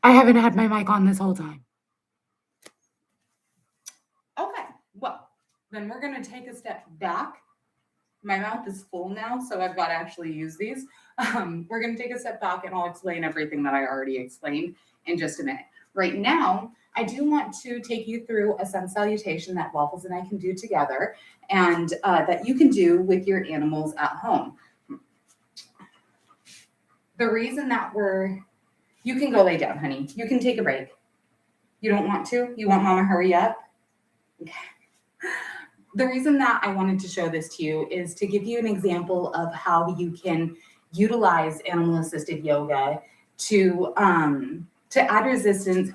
I haven't had my mic on this whole time. Okay, well, then we're going to take a step back. My mouth is full now, so I've got to actually use these. We're going to take a step back and I'll explain everything that I already explained in just a minute. Right now, I do want to take you through a sun salutation that Waffles and I can do together and that you can do with your animals at home. The reason that you can go lay down, honey. You can take a break. You don't want to? You want mama hurry up? Okay. The reason that I wanted to show this to you is to give you an example of how you can utilize animal-assisted yoga to add resistance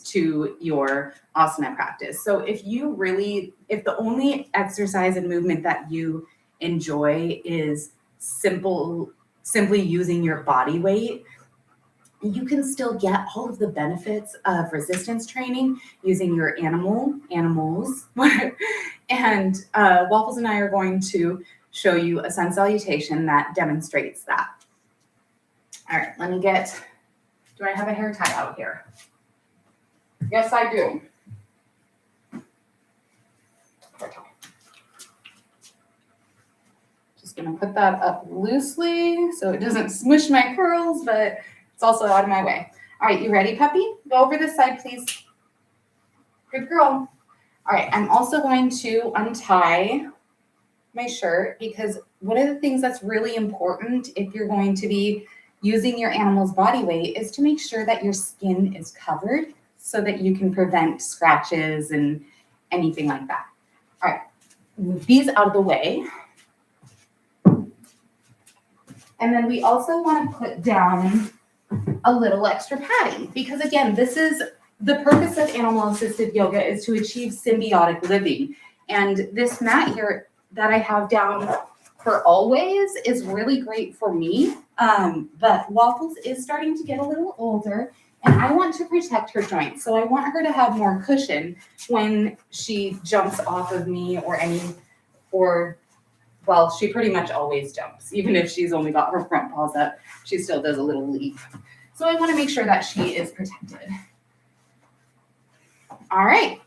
to your asana practice. So if the only exercise and movement that you enjoy is simply using your body weight, you can still get all of the benefits of resistance training using your animals. And Waffles and I are going to show you a sun salutation that demonstrates that. All right, do I have a hair tie out here? Yes, I do. Hair tie. Just gonna put that up loosely so it doesn't smush my curls, but it's also out of my way. All right, you ready, puppy? Go over this side, please. Good girl. All right, I'm also going to untie my shirt because one of the things that's really important if you're going to be using your animal's body weight is to make sure that your skin is covered so that you can prevent scratches and anything like that. All right, move these out of the way. And then we also want to put down a little extra padding because again, this is the purpose of animal-assisted yoga is to achieve symbiotic living. And this mat here that I have down for always is really great for me. But Waffles is starting to get a little older and I want to protect her joints. So I want her to have more cushion when she jumps off of me well, she pretty much always jumps. Even if she's only got her front paws up, she still does a little leap. So I want to make sure that she is protected. All right.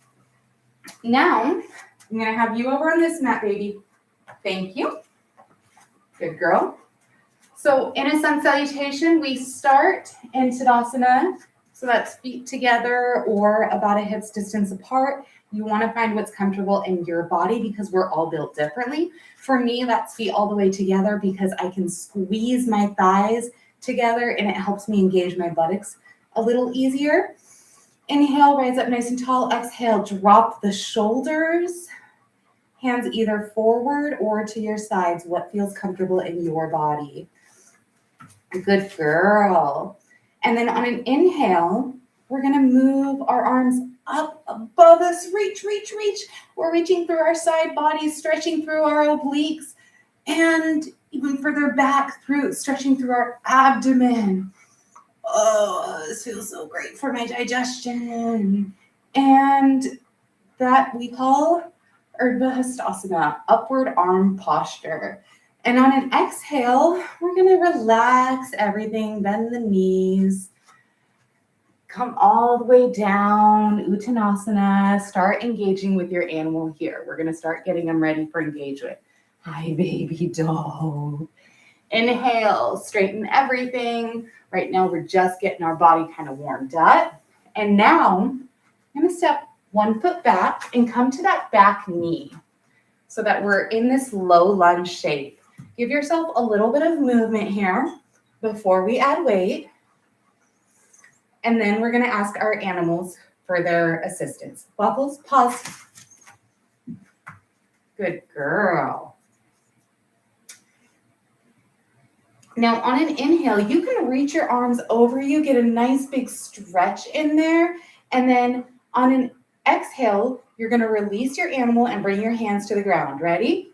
Now, I'm going to have you over on this mat, baby. Thank you. Good girl. So in a sun salutation, we start in Tadasana. So that's feet together or about a hip's distance apart. You want to find what's comfortable in your body because we're all built differently. For me, that's feet all the way together because I can squeeze my thighs together and it helps me engage my buttocks a little easier. Inhale, rise up nice and tall. Exhale, drop the shoulders. Hands either forward or to your sides. What feels comfortable in your body? Good girl. And then on an inhale, we're going to move our arms up above us. Reach, reach, reach. We're reaching through our side bodies, stretching through our obliques, and even further back, stretching through our abdomen. Oh, this feels so great for my digestion. And that we call Urdhva Hastasana, upward arm posture. And on an exhale, we're going to relax everything, bend the knees, come all the way down, Uttanasana, start engaging with your animal here. We're going to start getting them ready for engagement. Hi, baby dog. Inhale, straighten everything. Right now, we're just getting our body kind of warmed up. And now, I'm going to step 1 foot back and come to that back knee so that we're in this low lunge shape. Give yourself a little bit of movement here before we add weight. And then we're going to ask our animals for their assistance. Waffles, pause. Good girl. Now on an inhale, you can reach your arms over you, get a nice big stretch in there. And then on an exhale, you're going to release your animal and bring your hands to the ground. Ready?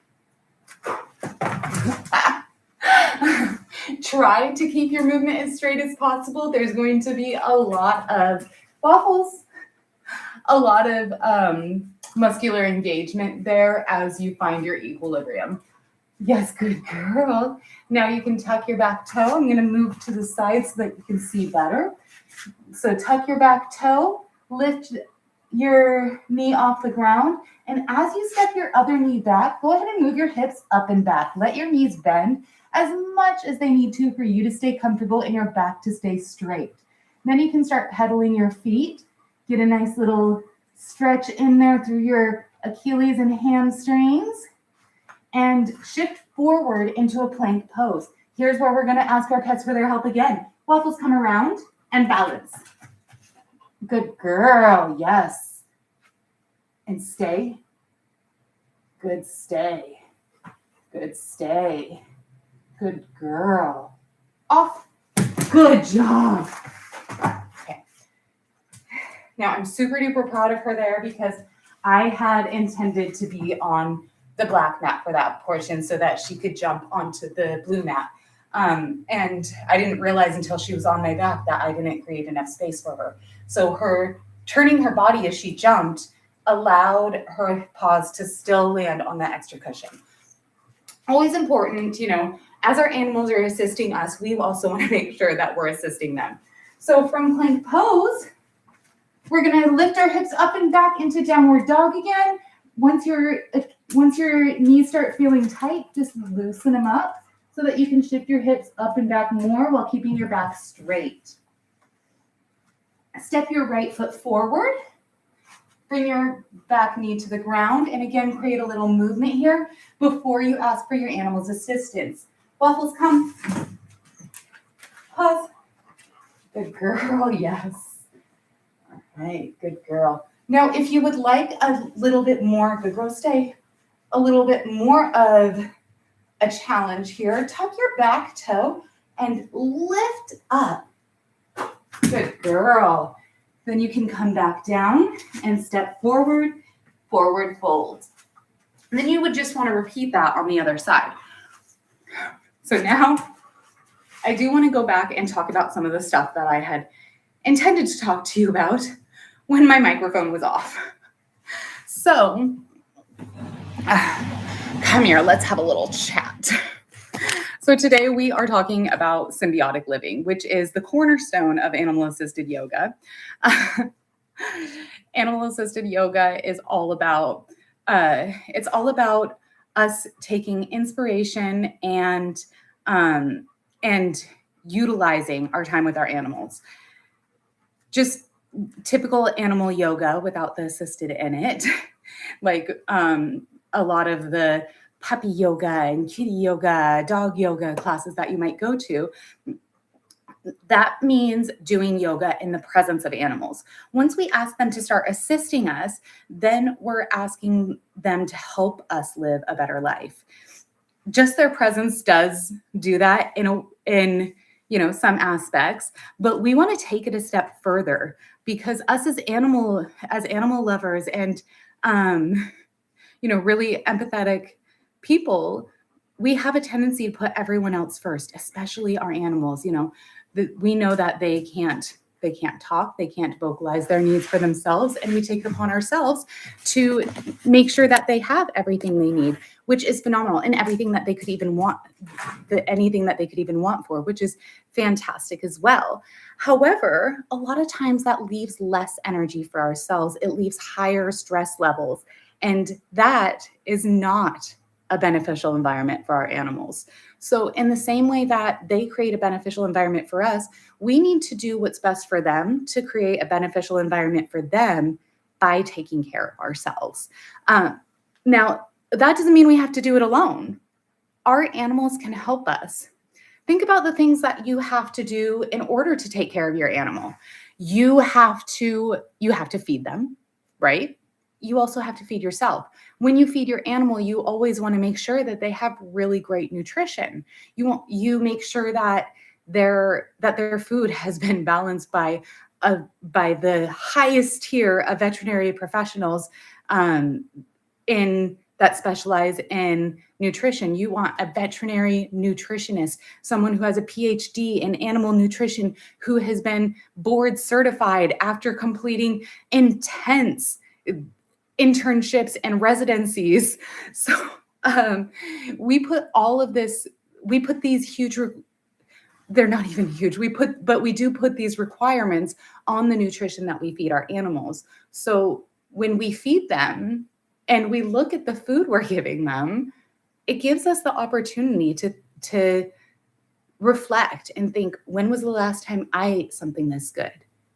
Try to keep your movement as straight as possible. There's going to be a lot of Waffles, a lot of muscular engagement there as you find your equilibrium. Yes, good girl. Now you can tuck your back toe. I'm going to move to the side so that you can see better. So tuck your back toe, lift your knee off the ground, and as you step your other knee back, go ahead and move your hips up and back. Let your knees bend as much as they need to for you to stay comfortable and your back to stay straight. Then you can start pedaling your feet. Get a nice little stretch in there through your Achilles and hamstrings, and shift forward into a plank pose. Here's where we're going to ask our pets for their help again. Waffles, come around and balance. Good girl, yes. And stay. Good, stay. Good, stay. Good girl. Off. Good job. Okay. Now I'm super duper proud of her there because I had intended to be on the black mat for that portion so that she could jump onto the blue mat. And I didn't realize until she was on my back that I didn't create enough space for her. So her turning her body as she jumped allowed her paws to still land on that extra cushion. Always important, as our animals are assisting us, we also want to make sure that we're assisting them. So from plank pose, we're going to lift our hips up and back into downward dog again. Once your knees start feeling tight, just loosen them up so that you can shift your hips up and back more while keeping your back straight. Step your right foot forward. Bring your back knee to the ground, and again, create a little movement here before you ask for your animal's assistance. Waffles, come. Pause. Good girl, yes. All right, good girl. Now, if you would like a little bit more, good girl, stay, a little bit more of a challenge here, tuck your back toe and lift up. Good girl. Then you can come back down and step forward, forward fold. And then you would just want to repeat that on the other side. So now I do want to go back and talk about some of the stuff that I had intended to talk to you about when my microphone was off. So come here, let's have a little chat. So today we are talking about symbiotic living, which is the cornerstone of animal-assisted yoga. Animal-assisted yoga is all about us taking inspiration and utilizing our time with our animals. Just typical animal yoga without the assisted in it, like a lot of the puppy yoga and kitty yoga, dog yoga classes that you might go to. That means doing yoga in the presence of animals. Once we ask them to start assisting us, then we're asking them to help us live a better life. Just their presence does do that in some aspects, but we want to take it a step further because us as animal lovers and really empathetic people, we have a tendency to put everyone else first, especially our animals. We know that they can't talk, they can't vocalize their needs for themselves, and we take it upon ourselves to make sure that they have everything they need, which is phenomenal, and everything that they could even want, anything that they could even want for, which is fantastic as well. However, a lot of times that leaves less energy for ourselves. It leaves higher stress levels, and that is not a beneficial environment for our animals. So in the same way that they create a beneficial environment for us, we need to do what's best for them to create a beneficial environment for them by taking care of ourselves. Now, that doesn't mean we have to do it alone. Our animals can help us. Think about the things that you have to do in order to take care of your animal. You have to feed them, right? You also have to feed yourself. When you feed your animal, you always want to make sure that they have really great nutrition. You make sure that their food has been balanced by the highest tier of veterinary professionals that specialize in nutrition. You want a veterinary nutritionist, someone who has a PhD in animal nutrition, who has been board certified after completing intense internships and residencies. So um, we put all of this, we put these huge, they're not even huge. But we do put these requirements on the nutrition that we feed our animals. So when we feed them and we look at the food we're giving them, it gives us the opportunity to reflect and think, when was the last time I ate something this good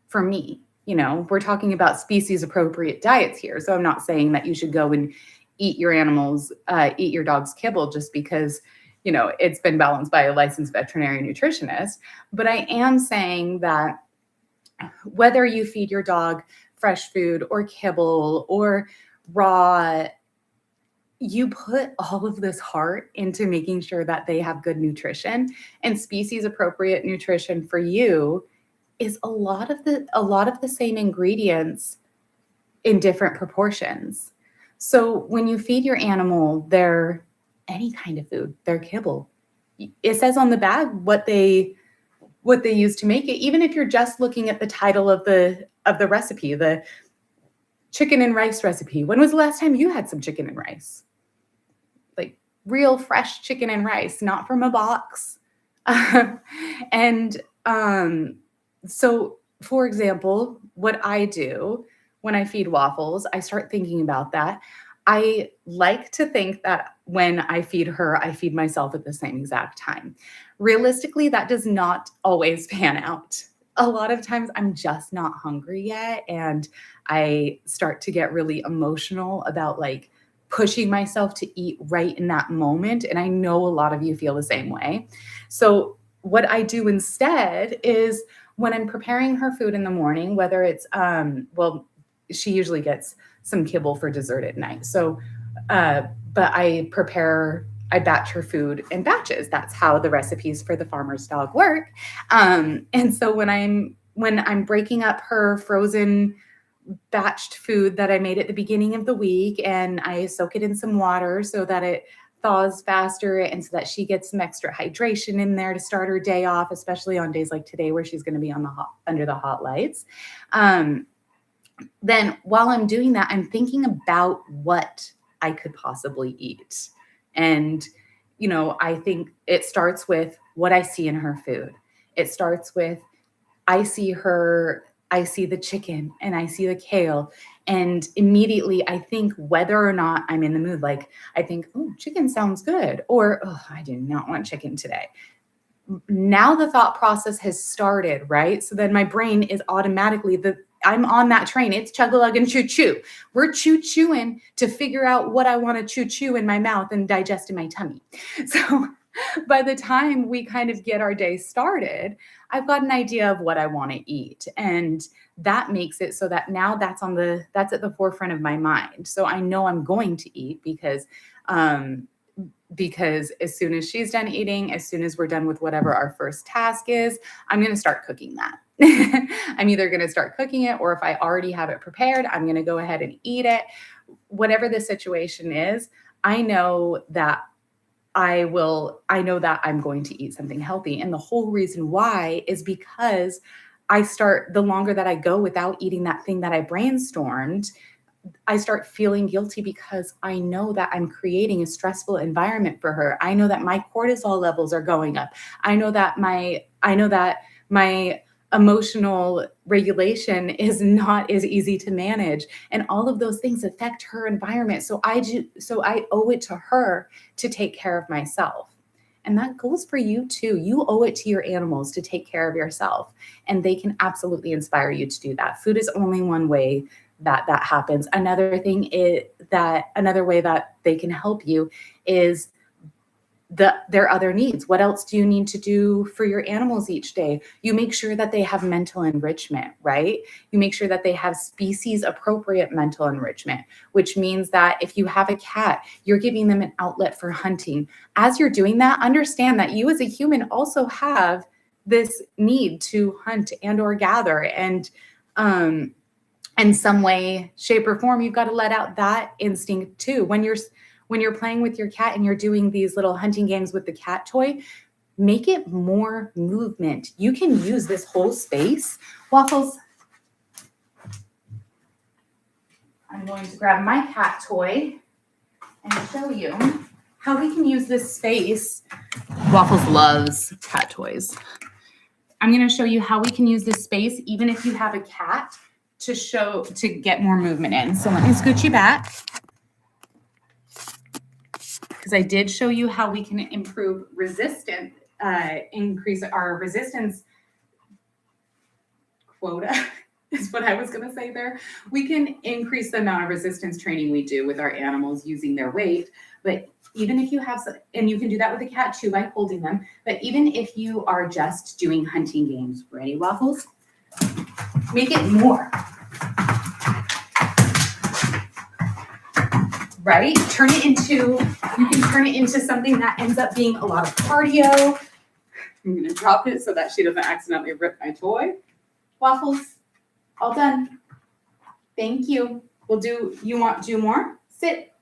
for me? You know, we're talking about species appropriate diets here. So I'm not saying that you should go and eat your dog's kibble just because, you know, it's been balanced by a licensed veterinary nutritionist. But I am saying that whether you feed your dog fresh food or kibble or raw, you put all of this heart into making sure that they have good nutrition, and species appropriate nutrition for you is a lot of the same ingredients in different proportions. So when you feed your animal their any kind of food, their kibble, it says on the bag what they use to make it. Even if you're just looking at the title of the recipe, the chicken and rice recipe. When was the last time you had some chicken and rice? Like real fresh chicken and rice, not from a box. and so, for example, what I do when I feed Waffles, I start thinking about that. I like to think that when I feed her, I feed myself at the same exact time. Realistically, that does not always pan out. A lot of times I'm just not hungry yet, and I start to get really emotional about like pushing myself to eat right in that moment. And I know a lot of you feel the same way. So what I do instead is when I'm preparing her food in the morning, whether it's, she usually gets some kibble for dessert at night. So, but I batch her food in batches. That's how the recipes for the farmer's dog work. And so when I'm breaking up her frozen batched food that I made at the beginning of the week, and I soak it in some water so that it thaws faster and so that she gets some extra hydration in there to start her day off, especially on days like today where she's going to be under the hot lights. Then while I'm doing that, I'm thinking about what I could possibly eat. And, you know, I think it starts with what I see in her food. It starts with, I see the chicken and I see the kale, and immediately I think whether or not I'm in the mood. Like I think, oh, chicken sounds good, or oh, I do not want chicken today. Now the thought process has started, right? So then my brain is automatically I'm on that train. It's chug-a-lug and choo-choo. We're choo-chooing to figure out what I want to choo-choo in my mouth and digest in my tummy. So by the time we kind of get our day started, I've got an idea of what I want to eat. And that makes it so that now that's at the forefront of my mind. So I know I'm going to eat because as soon as she's done eating, as soon as we're done with whatever our first task is, I'm going to start cooking that. I'm either going to start cooking it, or if I already have it prepared, I'm going to go ahead and eat it. Whatever the situation is, I know that I'm going to eat something healthy. And the whole reason why is because the longer that I go without eating that thing that I brainstormed, I start feeling guilty because I know that I'm creating a stressful environment for her. I know that my cortisol levels are going up. I know that my emotional regulation is not as easy to manage, and all of those things affect her environment. So I owe it to her to take care of myself. And that goes for you too. You owe it to your animals to take care of yourself, and they can absolutely inspire you to do that. Food is only one way that happens. Another way that they can help you is their other needs. What else do you need to do for your animals each day? You make sure that they have mental enrichment, right? You make sure that they have species appropriate mental enrichment, which means that if you have a cat, you're giving them an outlet for hunting. As you're doing that, understand that you as a human also have this need to hunt and or gather, and in some way, shape, or form, you've got to let out that instinct too. When you're playing with your cat and you're doing these little hunting games with the cat toy, make it more movement. You can use this whole space. Waffles, I'm going to grab my cat toy and show you how we can use this space. Waffles loves cat toys. I'm going to show you how we can use this space, even if you have a cat, to get more movement in. So let me scoot you back, because I did show you how we can improve resistance, increase our resistance quota is what I was going to say there. We can increase the amount of resistance training we do with our animals using their weight, but even if you have, and you can do that with a cat too by holding them, but even if you are just doing hunting games, ready, Waffles? Make it more. Right? You can turn it into something that ends up being a lot of cardio. I'm going to drop it so that she doesn't accidentally rip my toy. Waffles, all done. Thank you. You want to do more? Sit.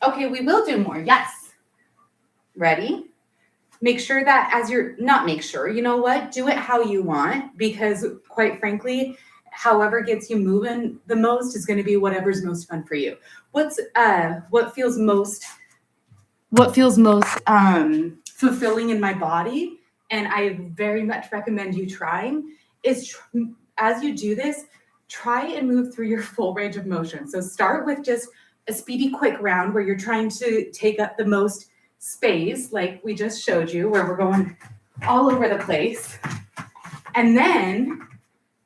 Okay, we will do more, yes. Ready? Make sure that you know what? Do it how you want, because quite frankly, however gets you moving the most is going to be whatever's most fun for you. What feels most fulfilling in my body, and I very much recommend you trying, is as you do this, try and move through your full range of motion. So start with just a speedy, quick round where you're trying to take up the most space, like we just showed you, where we're going all over the place. And then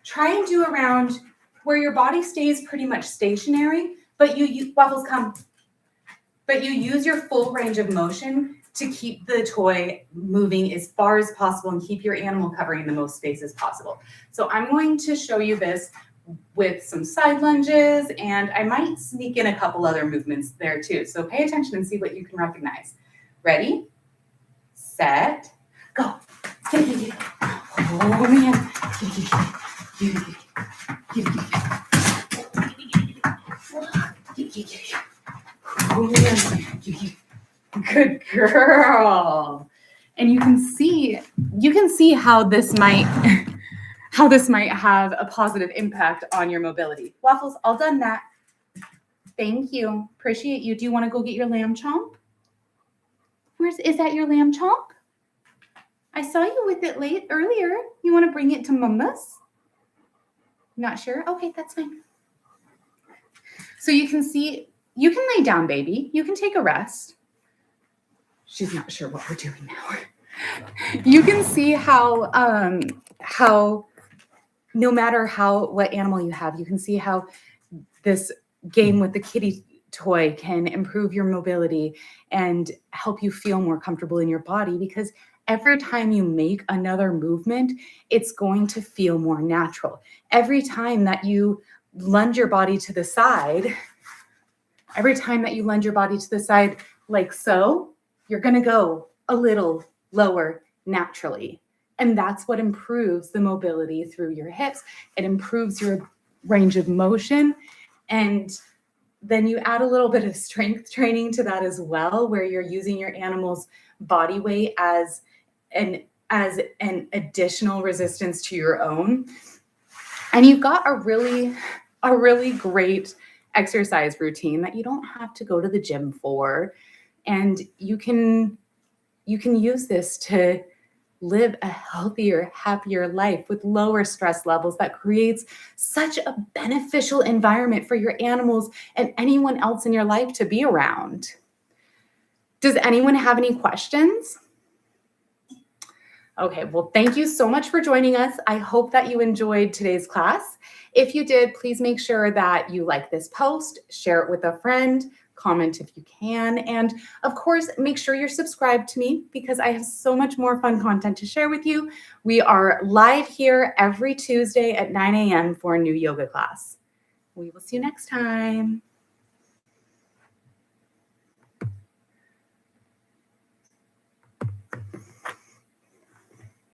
try and do a round where your body stays pretty much stationary, but Waffles, come. But you use your full range of motion to keep the toy moving as far as possible and keep your animal covering the most space as possible. So I'm going to show you this with some side lunges, and I might sneak in a couple other movements there too. So pay attention and see what you can recognize. Ready, set, go. Oh man. Oh man. Good girl. And you can see how this might have a positive impact on your mobility. Waffles, all done that. Thank you. Appreciate you. Do you want to go get your lamb chomp? Is that your lamb chomp? I saw you with it earlier. You want to bring it to Mama's? Not sure? Okay, that's fine. So you can lay down, baby. You can take a rest. She's not sure what we're doing now. You can see how no matter what animal you have, you can see how this game with the kitty toy can improve your mobility and help you feel more comfortable in your body, because every time you make another movement, it's going to feel more natural. Every time that you lunge your body to the side, like so, you're going to go a little lower naturally. And that's what improves the mobility through your hips. It improves your range of motion. And then you add a little bit of strength training to that as well, where you're using your animal's body weight as an additional resistance to your own. And you've got a really great exercise routine that you don't have to go to the gym for. And you can use this to live a healthier, happier life with lower stress levels that creates such a beneficial environment for your animals and anyone else in your life to be around. Does anyone have any questions? Okay, well, thank you so much for joining us. I hope that you enjoyed today's class. If you did, please make sure that you like this post, share it with a friend, comment if you can, and of course, make sure you're subscribed to me, because I have so much more fun content to share with you. We are live here every Tuesday at 9 a.m. for a new yoga class. We will see you next time.